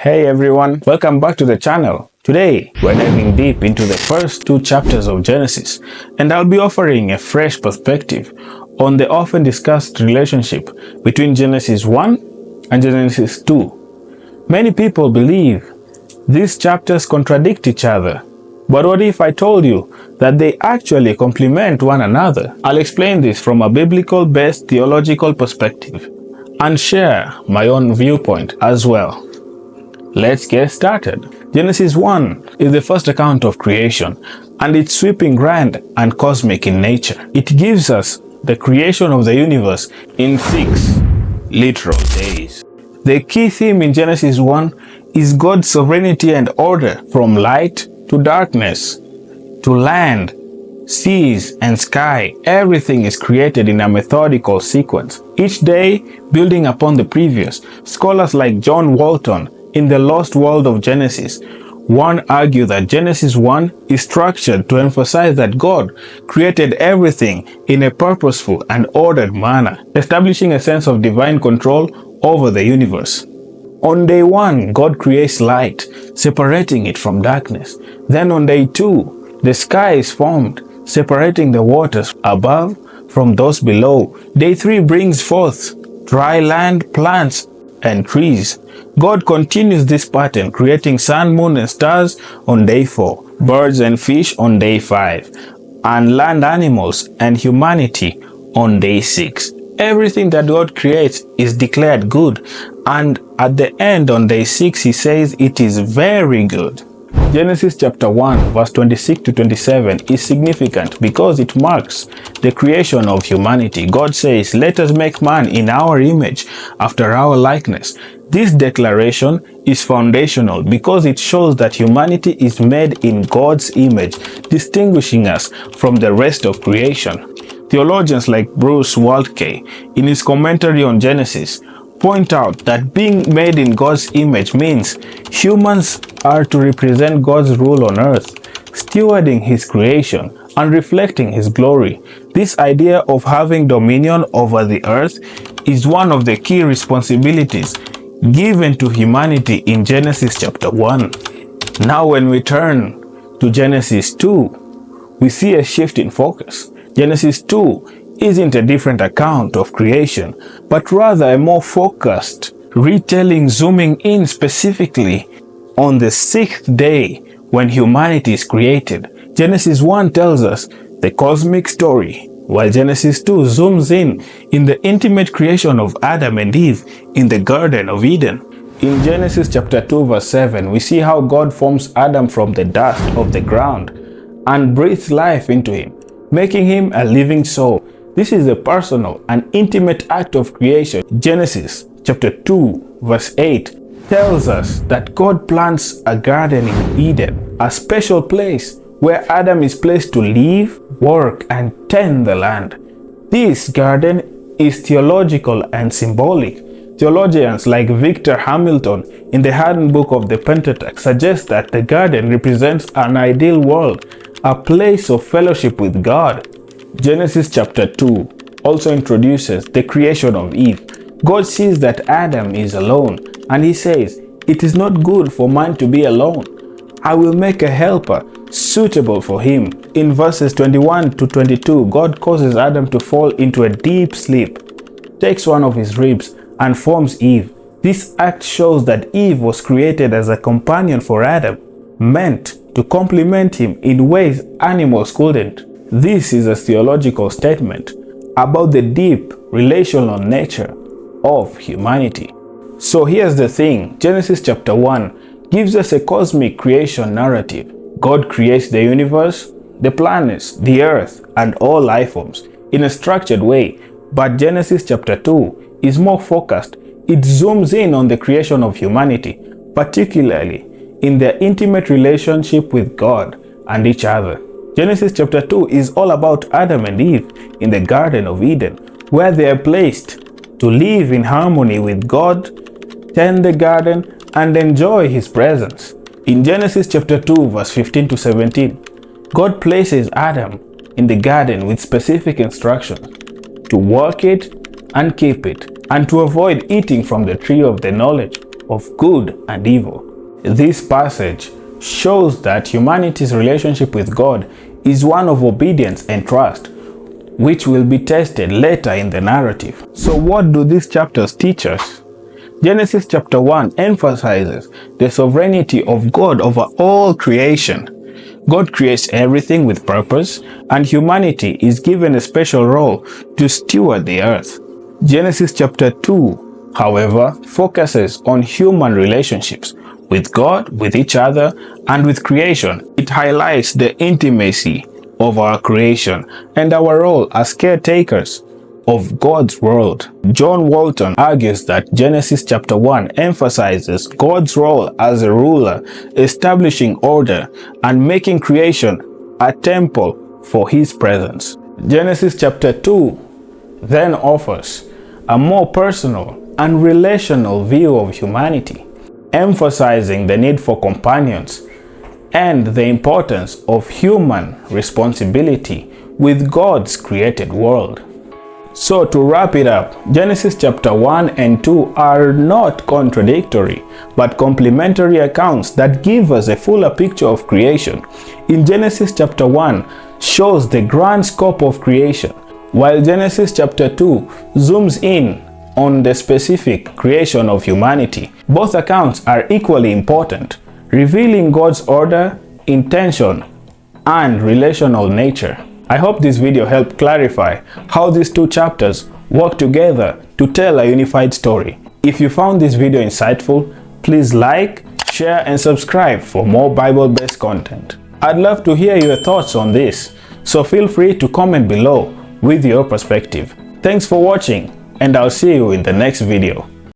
Hey everyone, welcome back to the channel. Today, we're diving deep into the first two chapters of Genesis, and I'll be offering a fresh perspective on the often discussed relationship between Genesis 1 and Genesis 2. Many people believe these chapters contradict each other, but what if I told you that they actually complement one another? I'll explain this from a biblical-based theological perspective and share my own viewpoint as well. Let's get started. Genesis 1 is the first account of creation, and it's sweeping, grand, and cosmic in nature. It gives us the creation of the universe in 6 literal days. The key theme in Genesis 1 is God's sovereignty and order. From light to darkness, to land, seas, and sky, everything is created in a methodical sequence, each day building upon the previous. Scholars like John Walton in The Lost World of Genesis 1 argue that Genesis 1 is structured to emphasize that God created everything in a purposeful and ordered manner, establishing a sense of divine control over the universe. On day 1, God creates light, separating it from darkness. Then on day 2, the sky is formed, separating the waters above from those below. Day 3 brings forth dry land, plants, and trees. God continues this pattern, creating sun, moon, and stars on day 4, birds and fish on day 5, and land animals and humanity on day 6. Everything that God creates is declared good, and at the end on day 6 he says it is very good. Genesis chapter 1 verse 26 to 27 is significant because it marks the creation of humanity. God says, "Let us make man in our image, after our likeness." This declaration is foundational because it shows that humanity is made in God's image, distinguishing us from the rest of creation. Theologians like Bruce Waltke, in his commentary on Genesis, point out that being made in God's image means humans are to represent God's rule on earth, stewarding His creation and reflecting His glory. This idea of having dominion over the earth is one of the key responsibilities given to humanity in Genesis chapter 1. Now when we turn to Genesis 2, we see a shift in focus. Genesis 2 isn't a different account of creation, but rather a more focused retelling, zooming in specifically on the 6th day when humanity is created. Genesis 1 tells us the cosmic story, while Genesis 2 zooms in the intimate creation of Adam and Eve in the Garden of Eden. In Genesis chapter 2 verse 7, we see how God forms Adam from the dust of the ground and breathes life into him, making him a living soul. This is a personal and intimate act of creation. Genesis chapter 2 verse 8 tells us that God plants a garden in Eden, a special place where Adam is placed to live, work, and tend the land. This garden is theological and symbolic. Theologians like Victor Hamilton in the Handbook of the Pentateuch suggest that the garden represents an ideal world, a place of fellowship with God. Genesis chapter 2 also introduces the creation of Eve. God sees that Adam is alone, and he says, "It is not good for man to be alone. I will make a helper suitable for him." In verses 21 to 22, God causes Adam to fall into a deep sleep, takes one of his ribs, and forms Eve. This act shows that Eve was created as a companion for Adam, meant to complement him in ways animals couldn't. This is a theological statement about the deep relational nature of humanity. So here's the thing, Genesis chapter 1 gives us a cosmic creation narrative. God creates the universe, the planets, the earth, and all life forms in a structured way. But Genesis chapter 2 is more focused. It zooms in on the creation of humanity, particularly in their intimate relationship with God and each other. Genesis chapter 2 is all about Adam and Eve in the Garden of Eden, where they are placed to live in harmony with God, tend the garden, and enjoy His presence. In Genesis chapter 2 verse 15 to 17, God places Adam in the garden with specific instructions to work it and keep it, and to avoid eating from the tree of the knowledge of good and evil. This passage shows that humanity's relationship with God is one of obedience and trust, which will be tested later in the narrative. So what do these chapters teach us? Genesis chapter 1 emphasizes the sovereignty of God over all creation. God creates everything with purpose, and humanity is given a special role to steward the earth. Genesis chapter 2, however, focuses on human relationships with God, with each other, and with creation. It highlights the intimacy of our creation and our role as caretakers of God's world. John Walton argues that Genesis chapter 1 emphasizes God's role as a ruler, establishing order and making creation a temple for his presence. Genesis chapter 2 then offers a more personal and relational view of humanity, emphasizing the need for companions and the importance of human responsibility with God's created world. So to wrap it up, Genesis chapter 1 and 2 are not contradictory, but complementary accounts that give us a fuller picture of creation. In Genesis chapter 1 shows the grand scope of creation, while Genesis chapter 2 zooms in on the specific creation of humanity. Both accounts are equally important, revealing God's order, intention, and relational nature. I hope this video helped clarify how these two chapters work together to tell a unified story. If you found this video insightful, please like, share, and subscribe for more Bible-based content. I'd love to hear your thoughts on this, so feel free to comment below with your perspective. Thanks for watching, and I'll see you in the next video.